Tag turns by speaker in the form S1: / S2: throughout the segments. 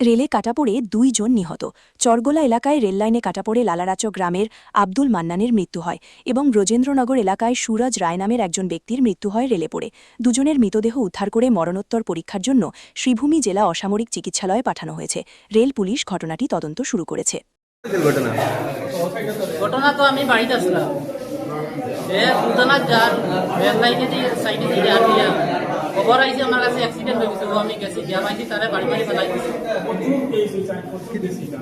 S1: রেলে কাটা পড়ে 2 জন নিহত। চরগোলা এলাকায় রেললাইনে কাটা পড়ে লালারাচ গ্রামের আব্দুল মান্নানের মৃত্যু হয় এবং ব্রজেন্দ্রনগর এলাকায় সুরজ রায় নামের একজন ব্যক্তির মৃত্যু হয় রেলে পড়ে। দুজনের মৃতদেহ উদ্ধার করে মরণোত্তর পরীক্ষার জন্য শ্রীভূমি জেলা অসামরিক চিকিৎসালয়ে পাঠানো হয়েছে। রেল পুলিশ ঘটনাটি তদন্ত শুরু করেছে।
S2: ঘটনা তো আমি বাড়িতে আসলাম, দুজনার যার রেল লাইনে যে সাইডে যে দিয়া খবর আইসি আমার কাছে অ্যাক্সিডেন্ট হয়ে গেছে। আমি গেছি গিয়া পাইছি তারা বাড়ি বাড়ি ফেলাই দিচ্ছে।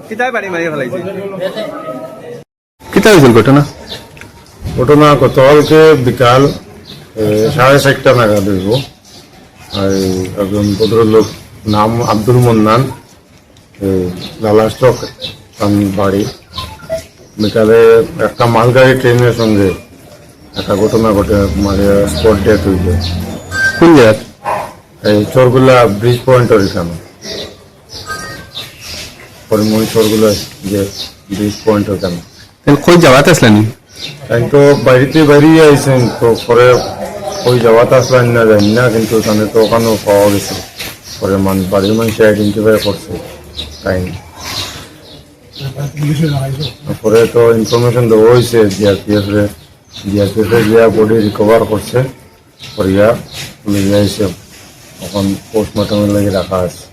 S3: কিতায় বাড়ি মারিয়ে ফেলাইছে?
S2: রেলে
S4: কিতা হয়েছিল ঘটনা? ঘটনা গতকালকে বিকাল 4:30টা নাগাদ হইব। একজন ভদ্রলোক নাম আব্দুল মন্নান, লালা স্টক বাড়ি, বিকালে একটা মালগাড়ি ট্রেনের সঙ্গে একটা ঘটনা ঘটে, মানে স্পট ডেথ হইল। কোন জায়গা? এই চরগুলা ব্রিজ পয়েন্টের এখানে, পরিময় চরগুলা যে ব্রিজ পয়েন্ট ওখানে।
S5: কই যাওয়াতে আসলেন?
S4: আমি তো বাড়িতে বেরিয়ে আইসেন, তো পরে ওই যাওয়াতে আসলেন না জানি না, কিন্তু ওখানে তো ওখানেও পাওয়া গেছে। পরে বাড়ির মানুষ আইডেন্টিফাই করছে তাই। পরে তো ইনফরমেশন দেওয়া হয়েছে জিআরপিএফে গিয়া বডি রিকভার করছে, পরে লিয়ে আইসে, এখন পোস্টমর্টমের লাগে রাখা আছে।